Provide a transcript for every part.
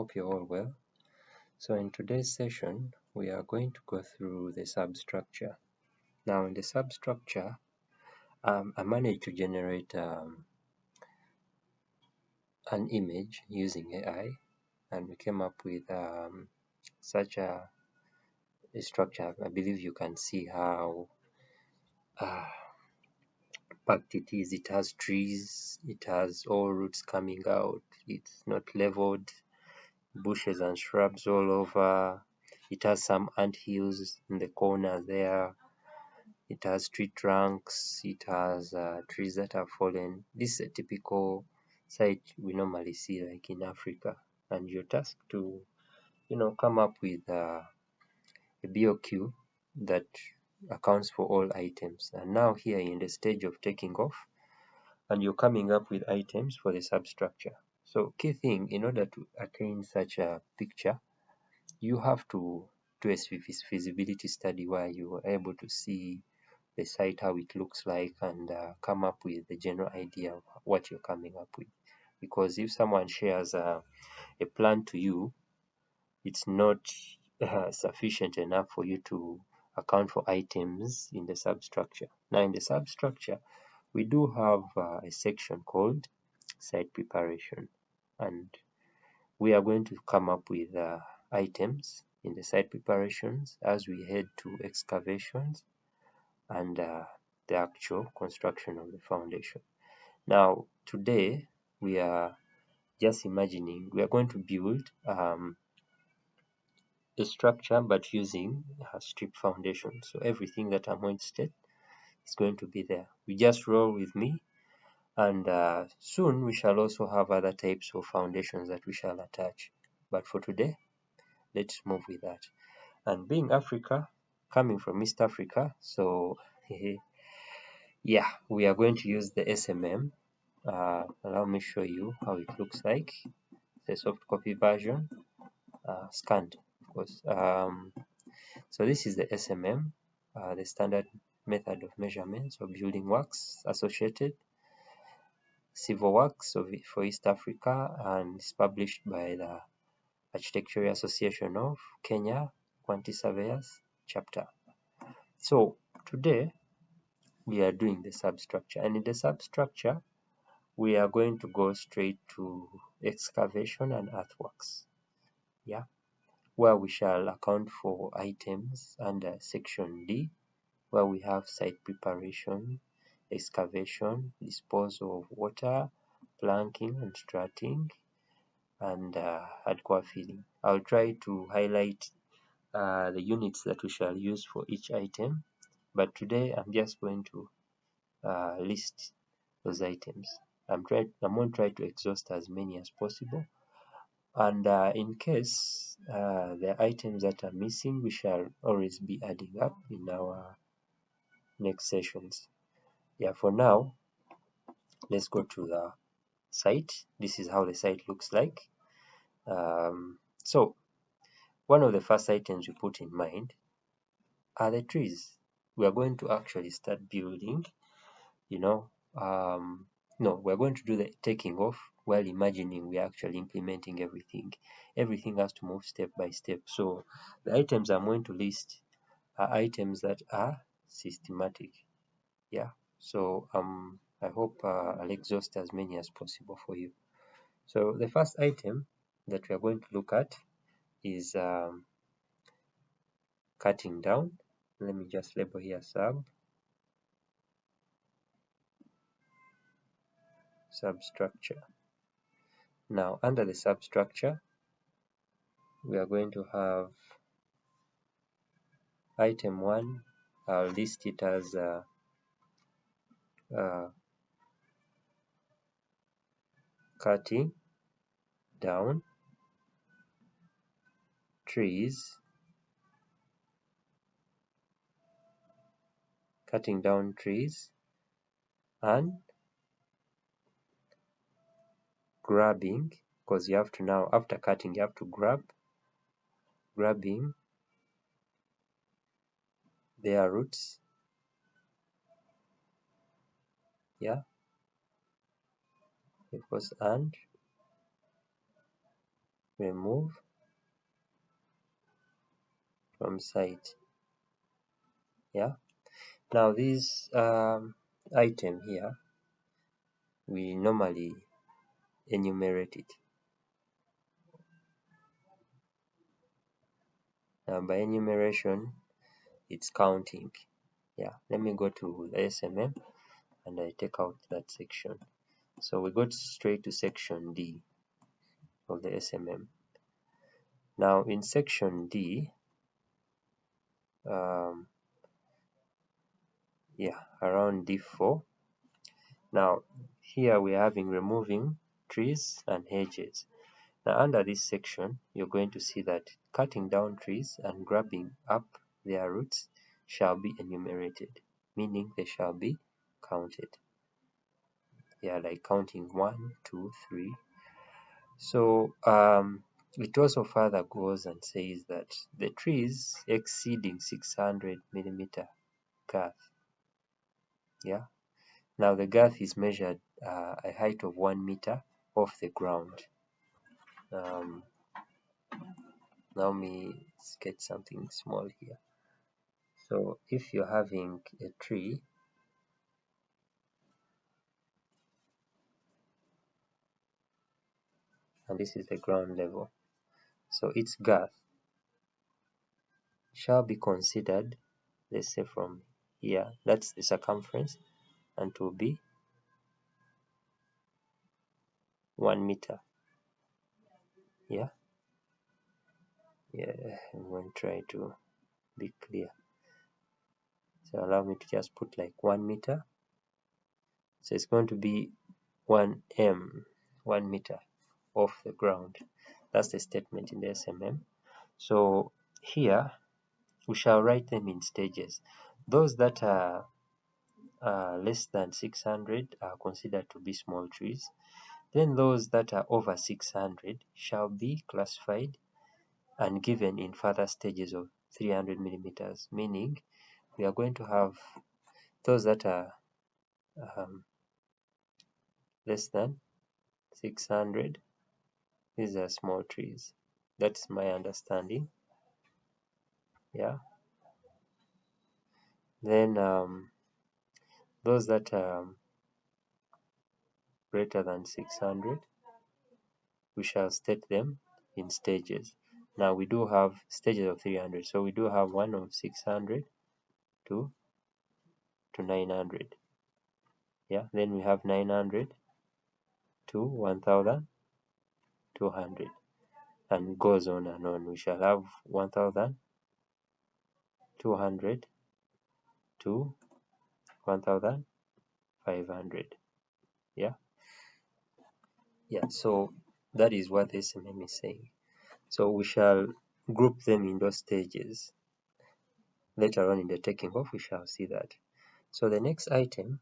hope you're all well. So in today's session, we are going to go through the substructure. Now in the substructure, I managed to generate an image using AI, and we came up with such a structure. I believe you can see how packed it is. It has trees, it has all roots coming out, it's not leveled, bushes and shrubs all over. It has some ant hills in the corner there. It has tree trunks. It has trees that have fallen. This is a typical site we normally see like in Africa. And you're tasked to, come up with a BOQ that accounts for all items. And now here in the stage of taking off, and you're coming up with items for the substructure. So key thing, in order to attain such a picture, you have to do a feasibility study where you are able to see the site, how it looks like, and come up with the general idea of what you're coming up with. Because if someone shares a plan to you, it's not sufficient enough for you to account for items in the substructure. Now in the substructure, we do have a section called site preparation, and we are going to come up with items in the site preparations as we head to excavations and the actual construction of the foundation. Now today we are just imagining we are going to build a structure but using a strip foundation. So everything that I'm going to state is going to be there. We just roll with me, and soon we shall also have other types of foundations that we shall attach. But for today, let's move with that. And being Africa, coming from East Africa, so yeah, we are going to use the SMM. Allow me show you how it looks like. The soft copy version, scanned, of course. So this is the SMM, the standard method of measurements of building works associated civil works for East Africa, and it's published by the Architectural Association of Kenya, Quantity Surveyors chapter. So today we are doing the substructure, and in the substructure we are going to go straight to excavation and earthworks, where we shall account for items under section D, where we have site preparation, excavation, disposal of water, planking and strutting, and hardcore filling. I'll try to highlight the units that we shall use for each item, but today I'm just going to list those items. I'm going to try to exhaust as many as possible, and in case the items that are missing, we shall always be adding up in our next sessions. For now, let's go to the site. This is how the site looks like. So one of the first items we put in mind are the trees. We are going to actually start building, no, we're going to do the taking off while imagining we are actually implementing everything. Everything has to move step by step. So the items I'm going to list are items that are systematic. So I hope I'll exhaust as many as possible for you. So the first item that we are going to look at is cutting down. Let me just label here substructure. Now under the substructure, we are going to have item 1. I'll list it as cutting down trees, and grabbing, because you have to now, after cutting, you have to grabbing their roots, of course, and remove from site. Yeah. Now this item here, we normally enumerate it. Now by enumeration, it's counting. Yeah, let me go to the SMM and I take out that section. So we go straight to section D of the SMM. Now in section D, around D4. Now here we are having removing trees and hedges. Now under this section, you're going to see that cutting down trees and grabbing up their roots shall be enumerated, meaning they shall be counted. Yeah, like counting 1, 2, 3. So it also further goes and says that the trees exceeding 600 millimeter girth. Yeah. Now the girth is measured a height of 1 meter off the ground. Now me sketch something small here. So if you're having a tree, and this is the ground level, so its girth shall be considered, let's say from here, that's the circumference, and to be 1 meter. Yeah, I'm going to try to be clear. So allow me to just put like 1 meter. So it's going to be 1 meter off the ground. That's the statement in the SMM. So here we shall write them in stages. Those that are less than 600 are considered to be small trees. Then those that are over 600 shall be classified and given in further stages of 300 millimeters, meaning we are going to have those that are less than 600. These are small trees. That's my understanding. Yeah. Then those that are greater than 600, we shall state them in stages. Now we do have stages of 300, so we do have one of 600 to 900. Yeah, then we have 900 to 1200, and goes on and on. We shall have 1200 to 1500. Yeah, so that is what the SMM is saying. So we shall group them in those stages. Later on in the taking off, we shall see that. So the next item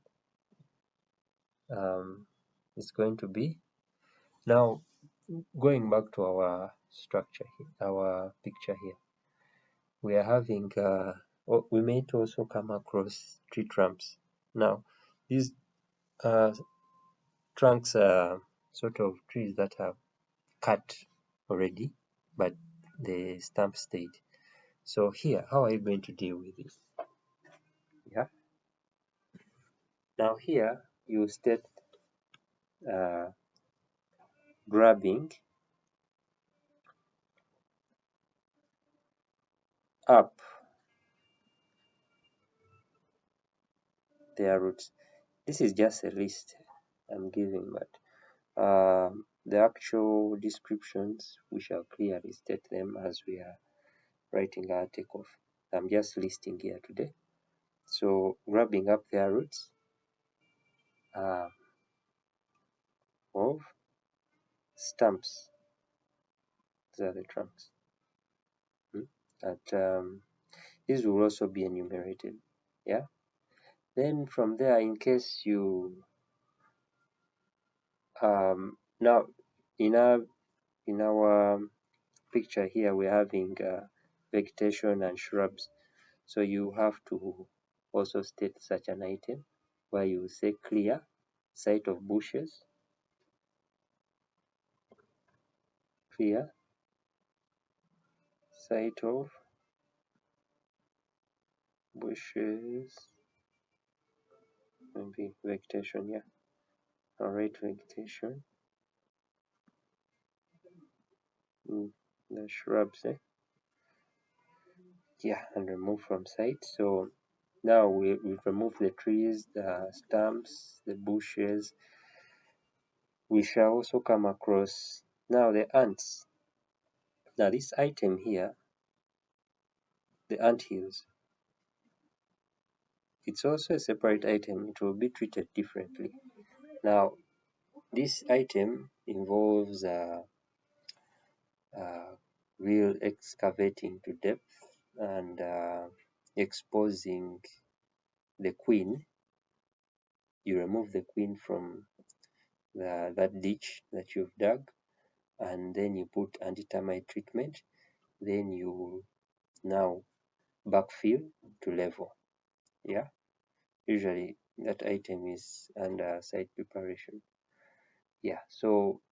is going to be, now going back to our structure here, our picture here, we are having we may also come across tree trunks. Now these trunks are sort of trees that are cut already, but the stump stayed. So here, how are you going to deal with this? Yeah. Now here you state grabbing up their roots. This is just a list I'm giving, but the actual descriptions, we shall clearly state them as we are writing our takeoff. I'm just listing here today. So grabbing up their roots of stumps, these are the trunks. These will also be enumerated. Yeah. Then from there, in case you now in our picture here, we're having vegetation and shrubs. So you have to also state such an item where you say clear site of bushes, clear site of bushes, maybe vegetation, yeah. Alright, vegetation. The shrubs, yeah, and remove from site. So now we've removed the trees, the stumps, the bushes. We shall also come across now the ants. Now this item here, the ant hills, it's also a separate item. It will be treated differently. Now this item involves real excavating to depth and exposing the queen. You remove the queen from that ditch that you've dug, and then you put anti-termite treatment. Then you now backfill to level. Yeah, usually that item is under site preparation. Yeah, so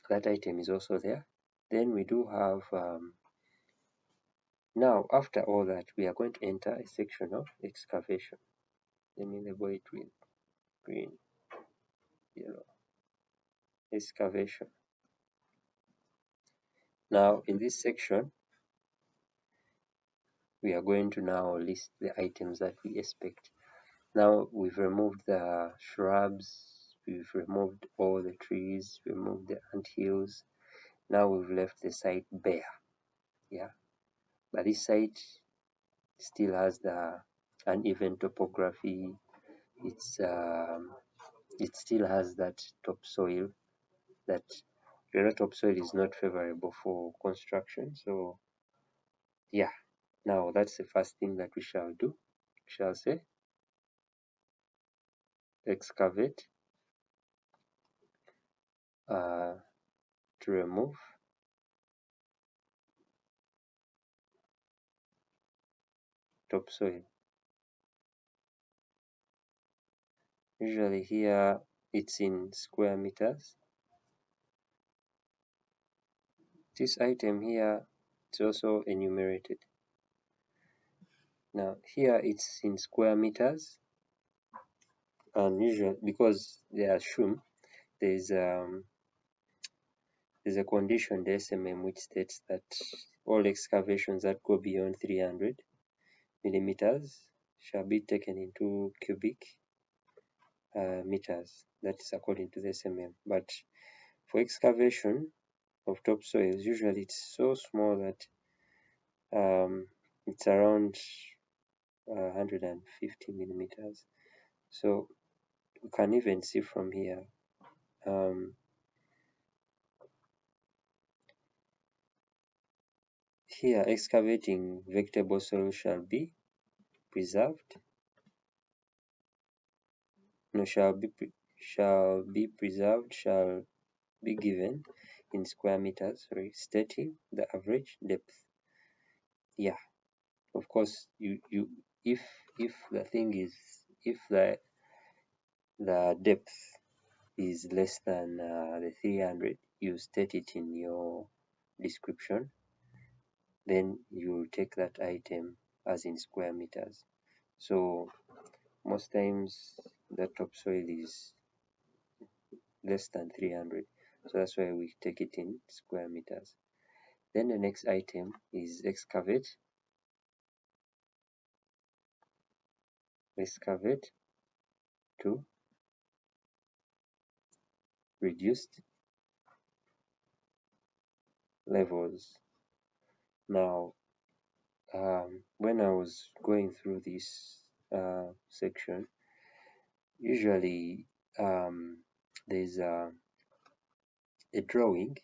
that item is also there. Then we do have now after all that we are going to enter a section of excavation. Let me label it with green, yellow. Excavation. Now in this section we are going to now list the items that we expect. Now we've removed the shrubs, we've removed all the trees, removed the ant hills. Now we've left the site bare. Yeah, but this site still has the uneven topography. It still has that topsoil. That topsoil is not favorable for construction. So yeah, now that's the first thing that we shall do. We shall say excavate to remove topsoil. Usually here it's in square meters. This item here is also enumerated. Now here it's in square meters, and usually because they assume there's a condition, the SMM, which states that all excavations that go beyond 300 millimeters shall be taken into cubic meters. That is according to the SMM. But for excavation of topsoils, usually it's so small that it's around 150 millimeters. So you can even see from here here excavating vegetable soil shall be preserved. No, shall be preserved, shall be given in square meters, stating the average depth. Yeah, of course, if the thing is, if the depth is less than the 300, you state it in your description, then you take that item as in square meters. So most times the topsoil is less than 300, so that's why we take it in square meters. Then the next item is excavate to reduced levels. Now when I was going through this section, usually there's a drawing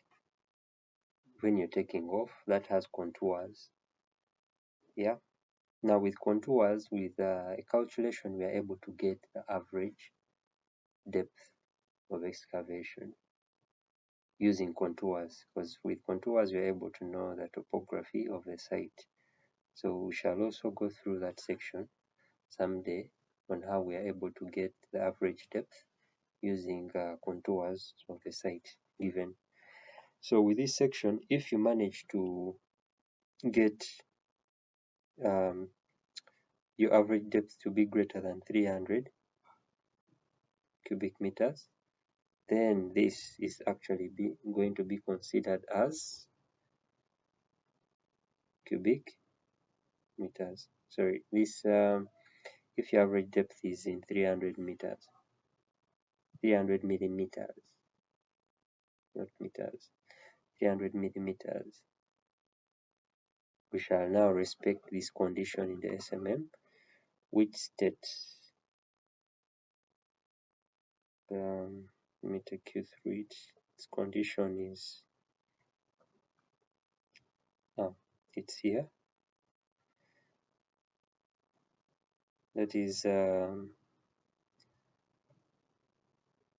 when you're taking off that has contours. Yeah, now with contours, with a calculation, we are able to get the average depth of excavation using contours, because with contours you're able to know the topography of the site. So we shall also go through that section someday on how we are able to get the average depth using contours of the site given. So with this section, if you manage to get your average depth to be greater than 300 cubic meters, then this is actually going to be considered as cubic meters. Sorry, this if your average depth is in 300 meters, 300 millimeters, not meters, 300 millimeters, we shall now respect this condition in the SMM, which states, let me take you through it. This condition is, it's here. That is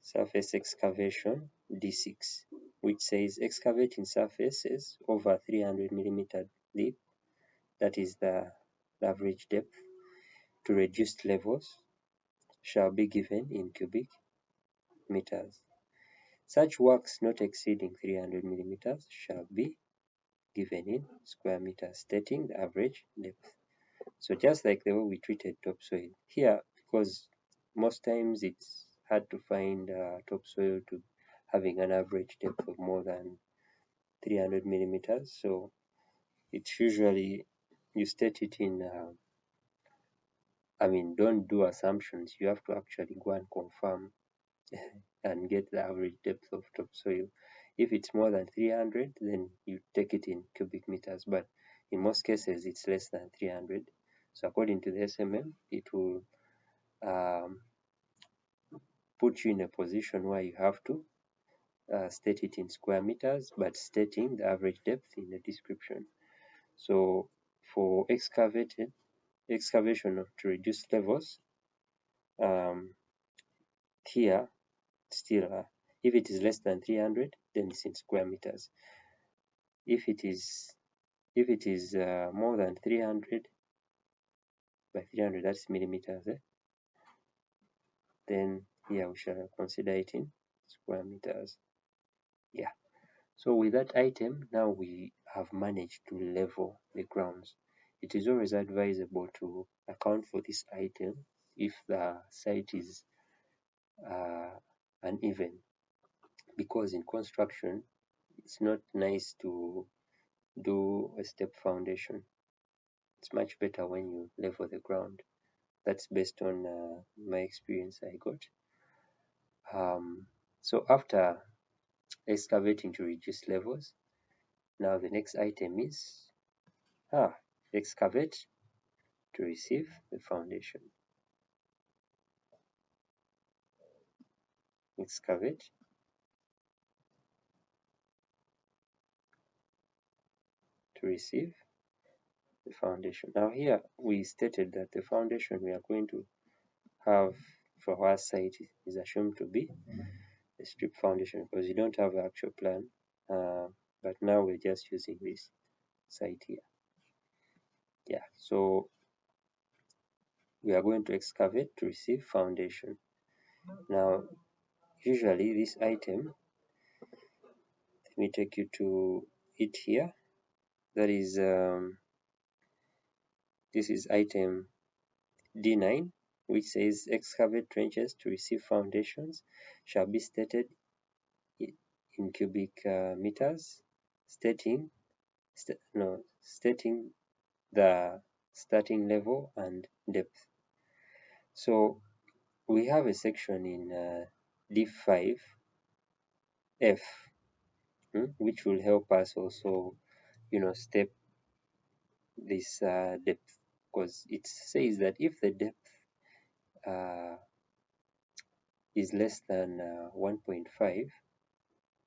surface excavation D6, which says excavating surfaces over 300 millimeter deep, that is the average depth, to reduced levels shall be given in cubic meters. Such works not exceeding 300 millimeters shall be given in square meters, stating the average depth. So just like the way we treated topsoil here, because most times it's hard to find topsoil to having an average depth of more than 300 millimeters, so it's usually you state it in don't do assumptions, you have to actually go and confirm and get the average depth of topsoil. If it's more than 300, then you take it in cubic meters, but in most cases it's less than 300. So according to the SMM, it will put you in a position where you have to state it in square meters, but stating the average depth in the description. So for excavation to reduce levels, here still, if it is less than 300, then it's in square meters. If it is more than 300 by 300, that's millimeters, then here we shall consider it in square meters. Yeah. So with that item, now we have managed to level the grounds. It is always advisable to account for this item if the site is uneven, because in construction it's not nice to do a step foundation. It's much better when you level the ground. That's based on my experience I got. So after excavating to reduce levels, now the next item is excavate to receive the foundation. Excavate to receive the foundation. Now here we stated that the foundation we are going to have for our site is assumed to be a strip foundation, because you don't have an actual plan, but now we're just using this site here. Yeah, so we are going to excavate to receive foundation. Now usually this item, let me take you to it here. That is this is item D9, which says excavate trenches to receive foundations shall be stated in cubic meters, stating the starting level and depth. So we have a section in D5F, which will help us also, step this depth, because it says that if the depth is less than 1.5,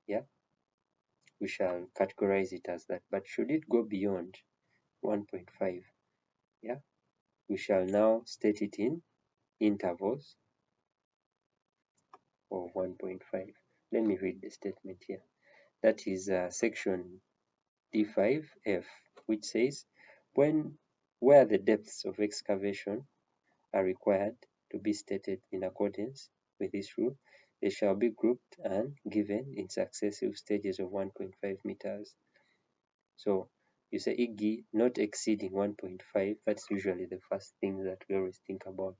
yeah, we shall categorize it as that. But should it go beyond 1.5, yeah, we shall now state it in intervals of 1.5. Let me read the statement here. That is section D5F, which says where the depths of excavation are required to be stated in accordance with this rule, they shall be grouped and given in successive stages of 1.5 meters. So you say IGI not exceeding 1.5. That's usually the first thing that we always think about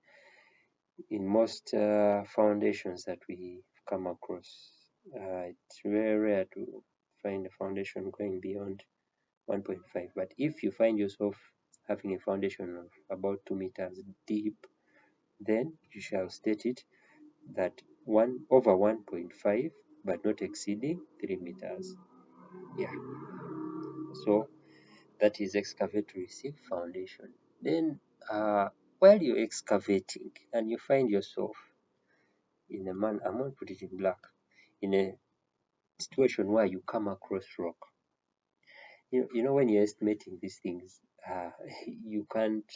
in most foundations that we come across. It's very rare to find a foundation going beyond 1.5, but if you find yourself having a foundation of about 2 meters deep, then you shall state it that 1 over 1.5 but not exceeding 3 meters. Yeah, so that is excavate to receive foundation. Then while you're excavating and you find yourself in a man, I'm going to put it in black, in a situation where you come across rock. You know when you're estimating these things, you can't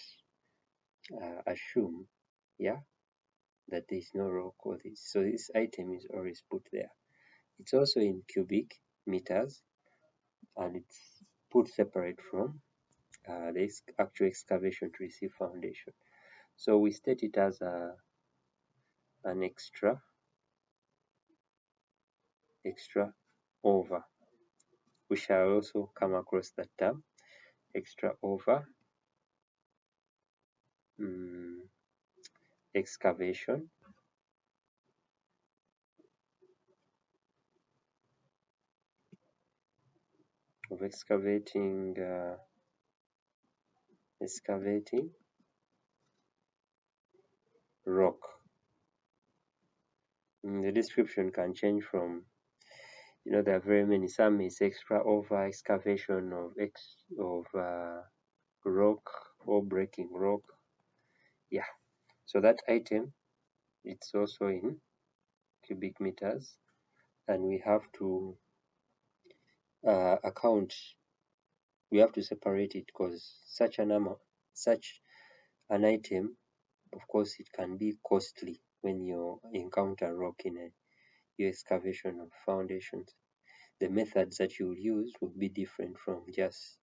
assume, yeah, that there is no rock or this. So this item is always put there. It's also in cubic meters, and it's put separate from the actual excavation to receive foundation. So we state it as an extra over. We shall also come across that term, extra over excavation of excavating rock. The description can change from, there are very many. Some is extra over excavation of rock or breaking rock. Yeah, so that item, it's also in cubic meters, and we have to we have to separate it, because such an item, of course, it can be costly when you encounter rock in your excavation of foundations. The methods that you will use will be different from just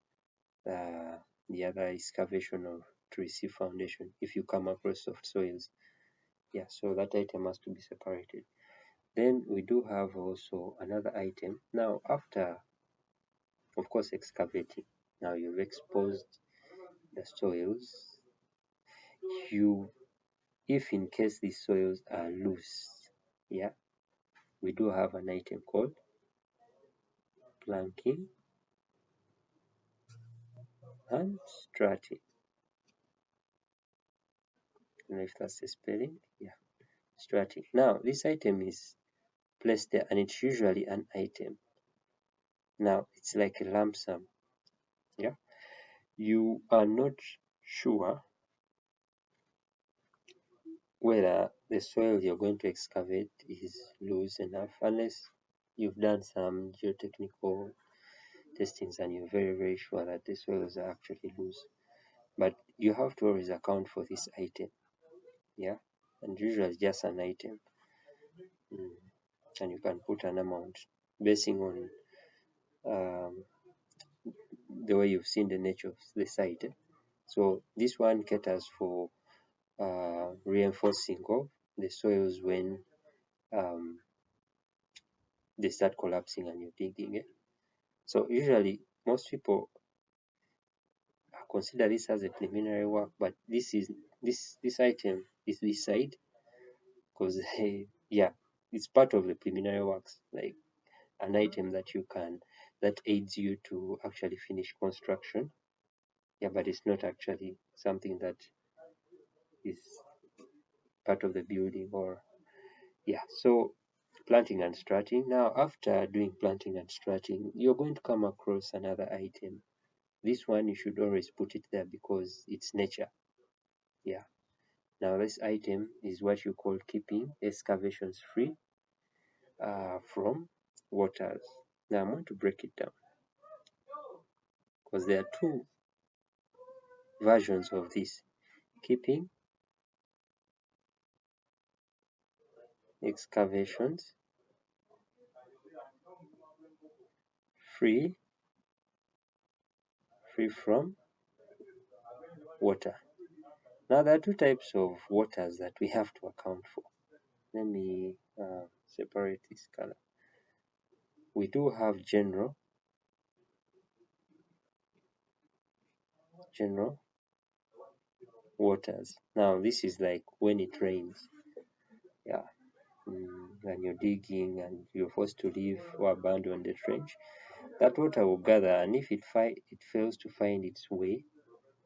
the other excavation to receive foundation if you come across soft soils. Yeah, so that item has to be separated. Then we do have also another item. Now, after, of course, excavating, now you've exposed the soils. If in case these soils are loose, yeah, we do have an item called planking and strutting. I don't know if that's the spelling. Yeah, strutting. Now, this item is placed there, and it's usually an item. Now, it's like a lump sum. Yeah, you are not sure whether the soil you're going to excavate is loose enough, unless you've done some geotechnical testings and you're very, very sure that the soils are actually loose. But you have to always account for this item. Yeah, and usually just an item. And you can put an amount basing on the way you've seen the nature of the site. So this one caters for reinforcing of the soils when they start collapsing and you're digging. So usually most people consider this as a preliminary work, but this item is this side, because yeah, it's part of the preliminary works, like an item that aids you to actually finish construction. Yeah, but it's not actually something that is part of the building, or yeah. So planting and strutting. Now, after doing planting and strutting, you're going to come across another item. This one you should always put it there because it's nature. Yeah. Now this item is what you call keeping excavations free from waters. Now I'm going to break it down, because there are two versions of this: keeping excavations free from water. Now there are two types of waters that we have to account for. Let me separate this color. We do have general general waters. Now this is like when it rains, yeah, when you're digging and you're forced to leave or abandon the trench, that water will gather, and if it fails to find its way,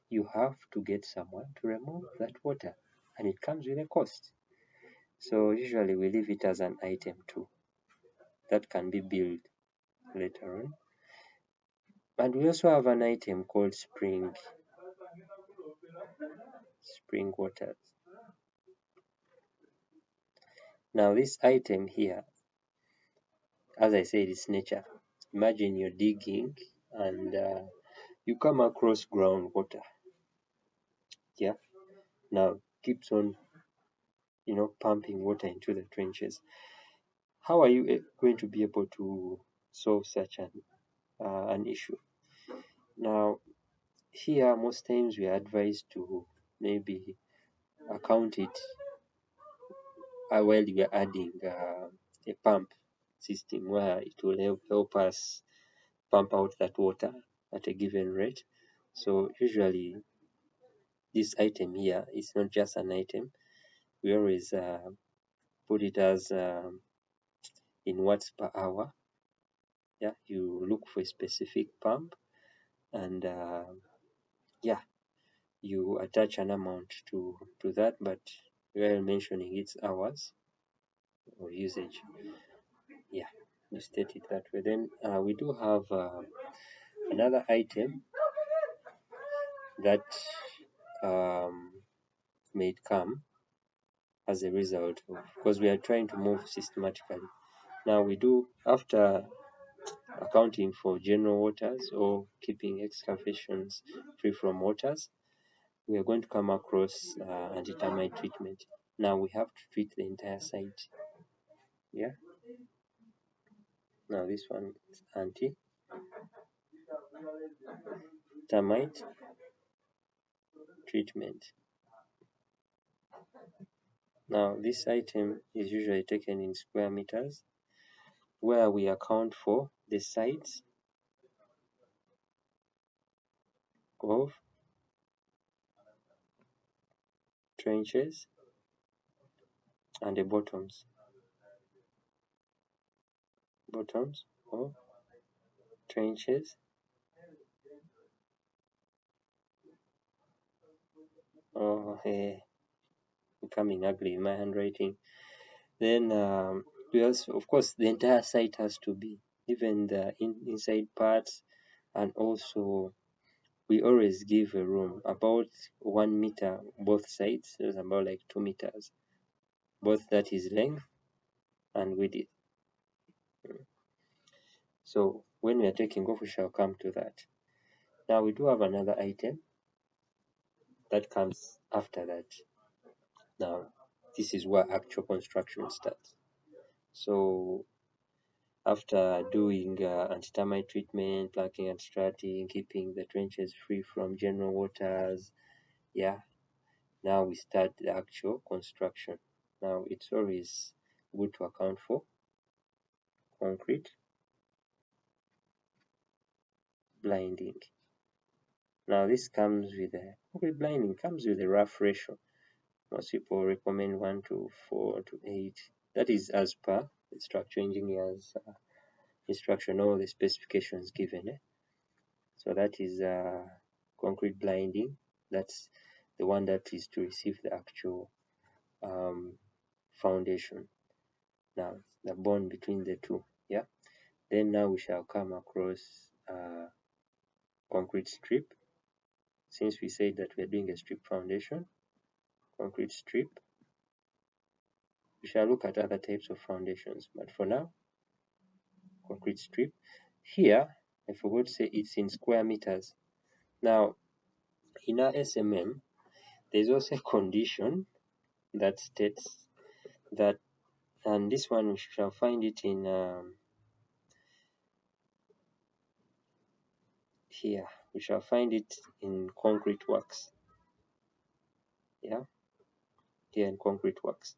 you have to get someone to remove that water, and it comes with a cost. So usually we leave it as an item too that can be billed later on. And we also have an item called spring waters. Now this item here, as I said, is nature. Imagine you're digging and you come across groundwater. Yeah. Now keeps on, pumping water into the trenches. How are you going to be able to solve such an issue? Now here, most times we are advised to maybe account it while we are adding a pump system where it will help us pump out that water at a given rate. So usually this item here is not just an item. We always put it as in watts per hour. Yeah, you look for a specific pump and yeah, you attach an amount to that, but while mentioning its hours of usage. Yeah, you state it that way. Then we do have another item that um, may come as a result of, because we are trying to move systematically. Now we do, after accounting for general waters or keeping excavations free from waters, we are going to come across anti-termite treatment. Now we have to treat the entire site. Yeah. Now this one is anti-termite treatment. Now this item is usually taken in square meters, where we account for the sides of trenches and the bottoms of trenches. Oh, hey, becoming ugly in my handwriting. Then we also, of course, the entire site has to be, even the inside parts, and also we always give a room about 1 meter both sides. So it's about like 2 meters, both that is length and width. So when we are taking off, we shall come to that. Now we do have another item that comes after that. Now this is where actual construction starts. So after doing anti-termite treatment, planking and strutting, keeping the trenches free from general waters, yeah, now we start the actual construction. Now it's always good to account for concrete blinding. Now this comes with concrete blinding comes with a rough ratio. Most people recommend 1:4:8. That is as per the structure engineer's instruction or the specifications given. So that is concrete blinding. That's the one that is to receive the actual foundation. Now the bond between the two. Yeah. Then now we shall come across concrete strip. Since we said that we are doing a strip foundation, concrete strip. We shall look at other types of foundations, but for now, concrete strip. Here, I forgot to say it's in square meters. Now, in our SMM, there's also a condition that states that, and this one we shall find it in here. We shall find it in concrete works. Yeah, here in concrete works.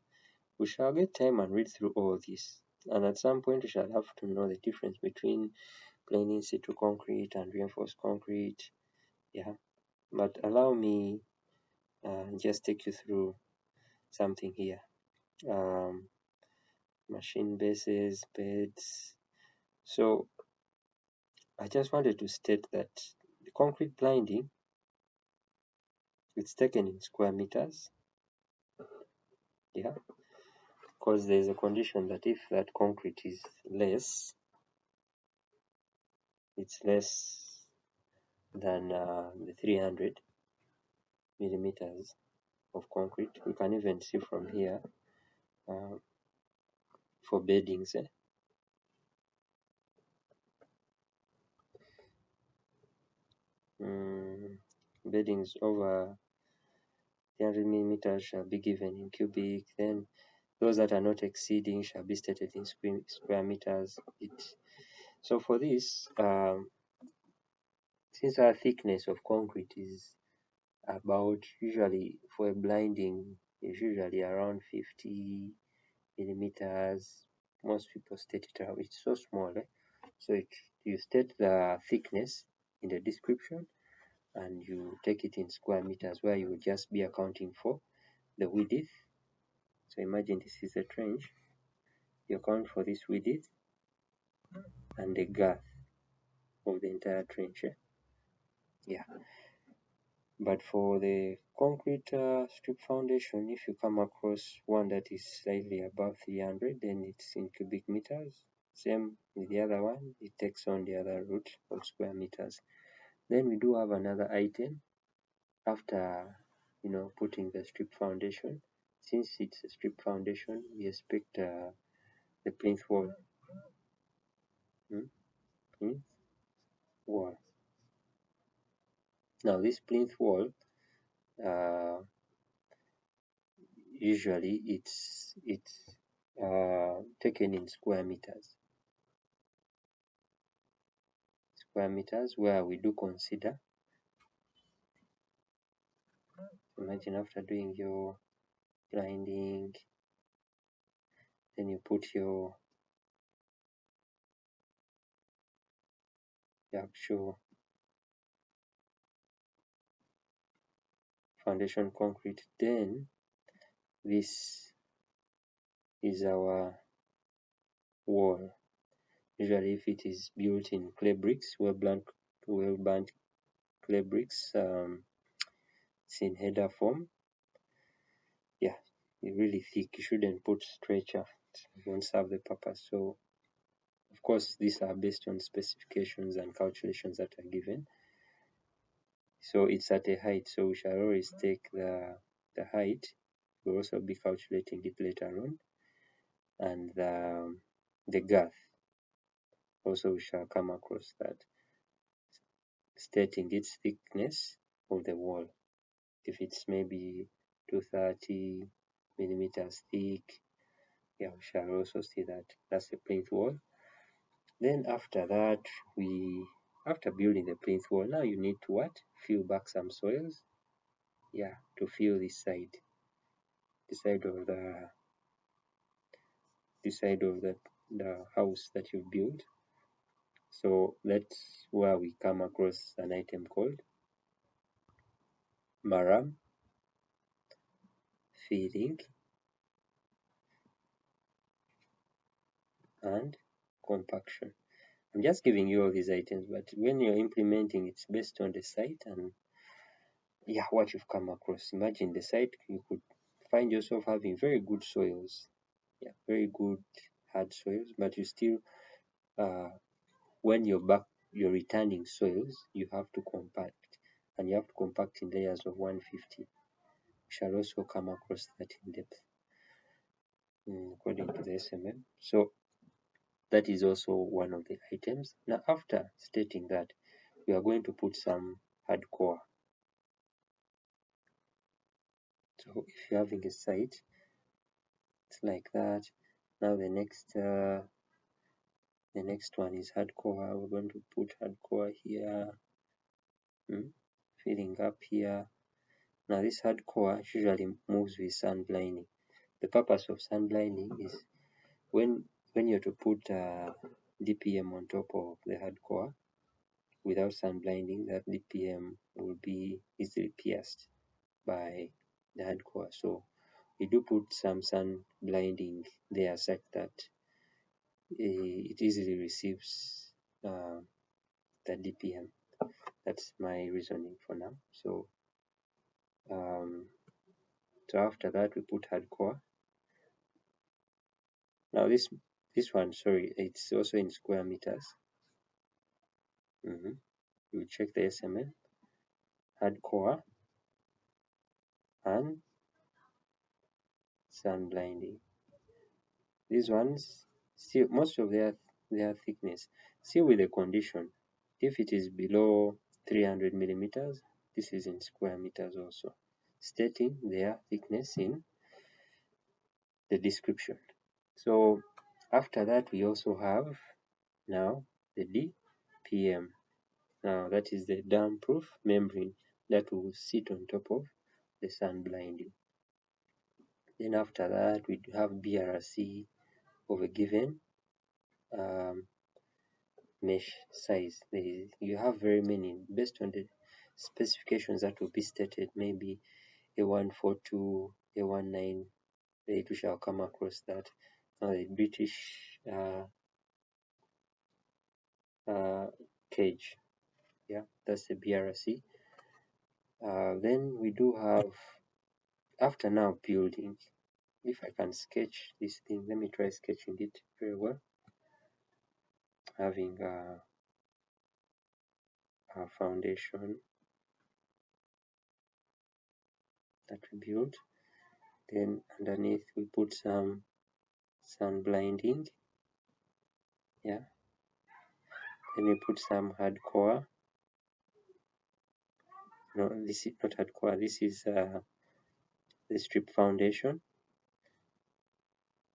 We shall get time and read through all this, and at some point we shall have to know the difference between plain in situ concrete and reinforced concrete. Yeah, But allow me just take you through something here. Machine bases, beds. So I just wanted to state that the concrete blinding, it's taken in square meters. Yeah, because there's a condition that if that concrete is less, it's less than the 300 millimeters of concrete. We can even see from here for beddings. Beddings over 300 millimeters shall be given in cubic. Then those that are not exceeding shall be stated in square meters. So for this, since our thickness of concrete is about, usually for a blinding, is usually around 50 millimeters. Most people state it out. It's so small. So you state the thickness in the description and you take it in square meters, where you will just be accounting for the width. So imagine this is a trench. You account for this width and the girth of the entire trench. Yeah. But for the concrete strip foundation, if you come across one that is slightly above 300, then it's in cubic meters. Same with the other one, it takes on the other root of square meters. Then we do have another item after putting the strip foundation. Since it's a strip foundation, we expect the plinth wall. Plinth wall. Now this plinth wall, usually it's taken in square meters. Square meters, where we do consider, imagine after doing your grinding, then you put your actual foundation concrete, then this is our wall. Usually if it is built in clay bricks, well-burnt clay bricks, it's in header form. Yeah, it's really thick. You shouldn't put stretcher, it won't serve the purpose. So of course these are based on specifications and calculations that are given. So it's at a height, so we shall always take the height. We'll also be calculating it later on, and the girth also we shall come across that, stating its thickness of the wall. If it's maybe 230 millimeters thick, yeah, we shall also see that that's the plinth wall. Then after that, after building the plinth wall, now you need to what? Fill back some soils, yeah, to fill this side, the side of the house that you build. So that's where we come across an item called maram, feeding, and compaction. I'm just giving you all these items, but when you're implementing, it's based on the site and yeah, what you've come across. Imagine the site, you could find yourself having very good soils, yeah, very good hard soils, but you still, when you're returning soils, you have to compact, and you have to compact in layers of 150. We shall also come across that in depth according to the SMM. So that is also one of the items. Now after stating that, we are going to put some hardcore. So if you're having a site, it's like that. Now the next one is hardcore. We're going to put hardcore here, filling up here. Now this hardcore usually moves with sand lining. The purpose of sand lining is when you're to put DPM on top of the hardcore, without sun blinding, that DPM will be easily pierced by the hard core. So we do put some sun blinding there such that it easily receives the DPM. That's my reasoning for now. So so after that we put hardcore. Now this one, sorry, it's also in square meters. We check the SML, hardcore, and sun blinding. These ones, see most of their thickness, see with the condition. If it is below 300 millimeters, this is in square meters also, stating their thickness in the description. So after that, we also have now the DPM. Now that is the dam-proof membrane that will sit on top of the sun blinding. Then after that, we have BRC of a given mesh size. You have very many based on the specifications that will be stated, maybe A142, A19, we shall come across that. Now the British cage, yeah, that's the BRC. Then we do have, after now building, if I can sketch this thing, let me try sketching it very well. Having a foundation that we build, then underneath we put some sun blinding, yeah, then we put some hardcore. No, this is not hardcore, this is the strip foundation.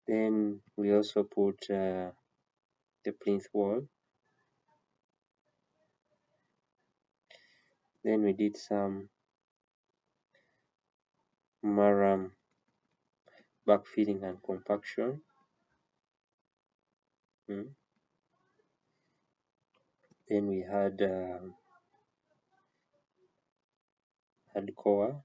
Then we also put the plinth wall. Then we did some maram backfilling and compaction. Then we had hardcore.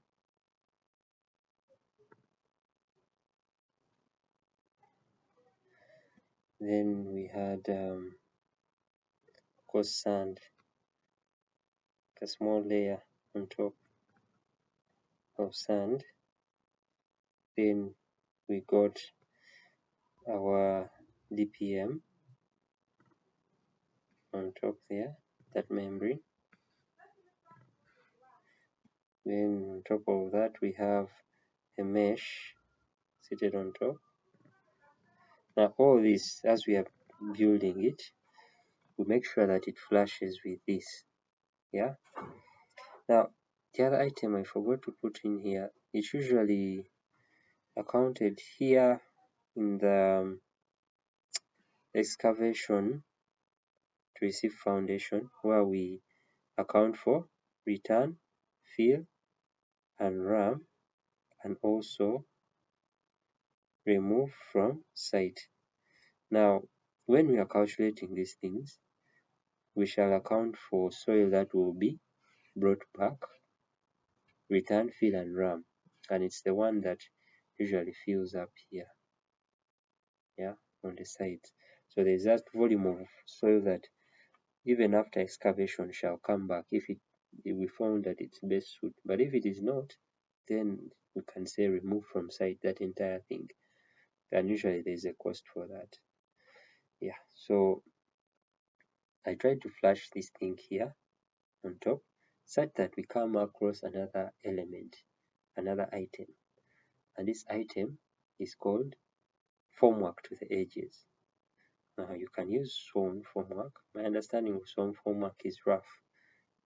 Then we had coarse sand, a small layer on top of sand. Then we got our DPM on top there, that membrane. Then on top of that we have a mesh seated on top. Now all this, as we are building it, we make sure that it flashes with this, yeah. Now the other item I forgot to put in here, it's usually accounted here in the excavation to receive foundation, where we account for return, fill, and ram, and also remove from site. Now when we are calculating these things, we shall account for soil that will be brought back, return, fill, and ram, and it's the one that usually fills up here, yeah, on the site. So there's that volume of soil that even after excavation shall come back if we found that it's best suit. But if it is not, then we can say remove from site that entire thing, and usually there's a cost for that. Yeah, so I try to flash this thing here on top such that we come across another element, another item, and this item is called formwork to the edges. Now you can use stone formwork. My understanding of stone formwork is rough.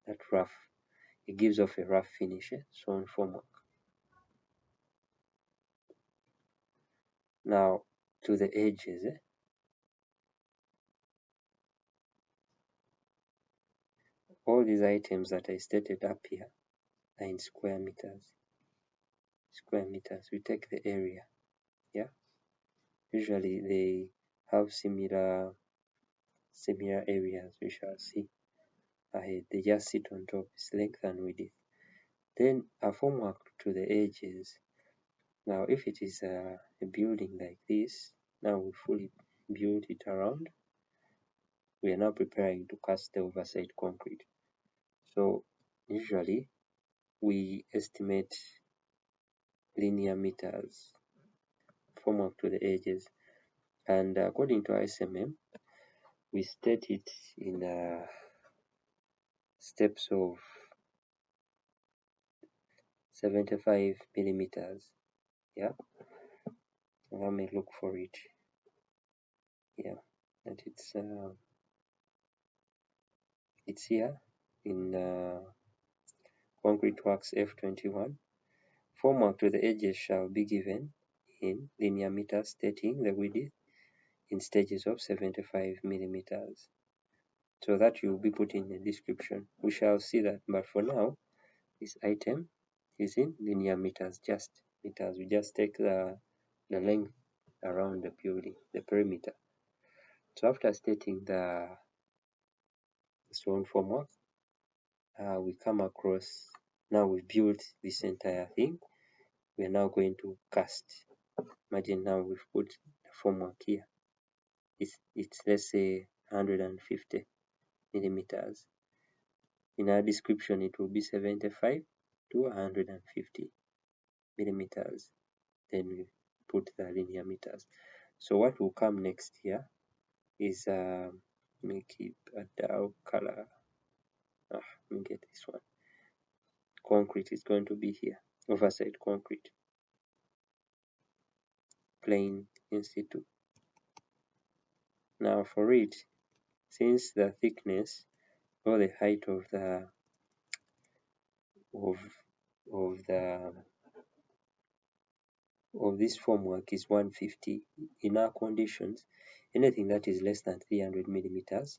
That rough, it gives off a rough finish, stone formwork. Now to the edges, all these items that I stated up here are in square meters. Square meters, we take the area, yeah. Usually they have similar areas, we shall see. ahead. They just sit on top, its length and width. Then a formwork to the edges. Now if it is a building like this, now we fully build it around, we are now preparing to cast the oversight concrete. So usually we estimate linear meters formwork to the edges, and according to SMM, we state it in steps of 75 millimeters. Yeah, let me look for it. Yeah, and it's here in Concrete Works F21. Formwork to the edges shall be given in linear meters, stating the width in stages of 75 millimeters. So that will be put in the description. We shall see that, but for now, this item is in linear meters, just meters. We just take the length around the building, the perimeter. So after stating the stone formwork, we come across, now we've built this entire thing. We are now going to cast. Imagine now we've put the formwork here. It's let's say 150 millimeters. In our description, it will be 75 to 150 millimeters. Then we put the linear meters. So what will come next here is make it a dark color. Let me get this one. Concrete is going to be here. Oversight concrete. Plain in situ. Now for it, since the thickness or the height of the of this formwork is 150, in our conditions, anything that is less than 300 millimeters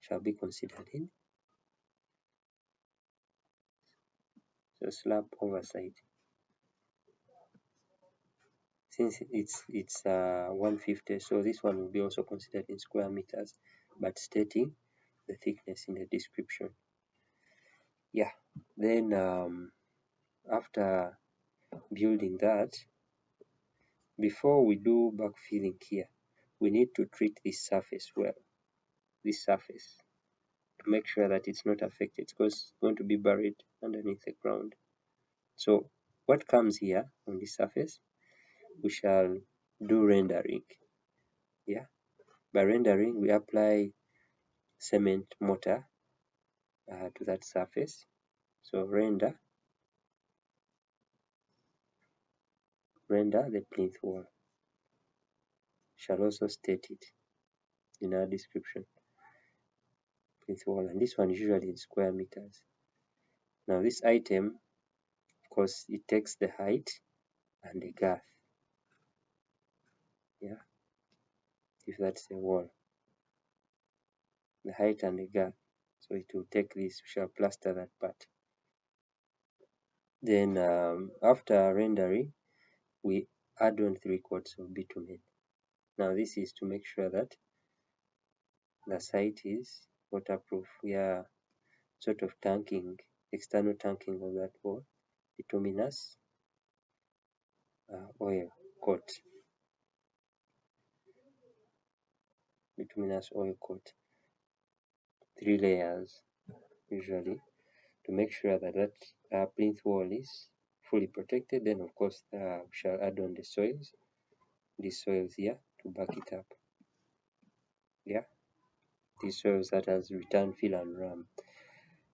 shall be considered in the slab oversight. Since it's 150, so this one will be also considered in square meters, but stating the thickness in the description. Yeah, then after building that, before we do backfilling here, we need to treat this surface well, this surface, to make sure that it's not affected, because it's going to be buried underneath the ground. So what comes here on this surface, we shall do rendering. Yeah, by rendering, we apply cement mortar to that surface. So render the plinth wall. Shall also state it in our description. Plinth wall, and this one is usually in square meters. Now this item, of course, it takes the height and the girth. Yeah, if that's a wall, the height and the girth. So it will take this. We shall plaster that part. Then after rendering, we add on 3 quarts of bitumen. Now this is to make sure that the site is waterproof. We are sort of tanking, external tanking of that wall, bituminous oil coat. Bituminous oil coat. 3 layers usually, to make sure that that plinth wall is fully protected. Then of course we shall add on the soils, these soils here, to back it up. Yeah, these soils that has return, fill and ram.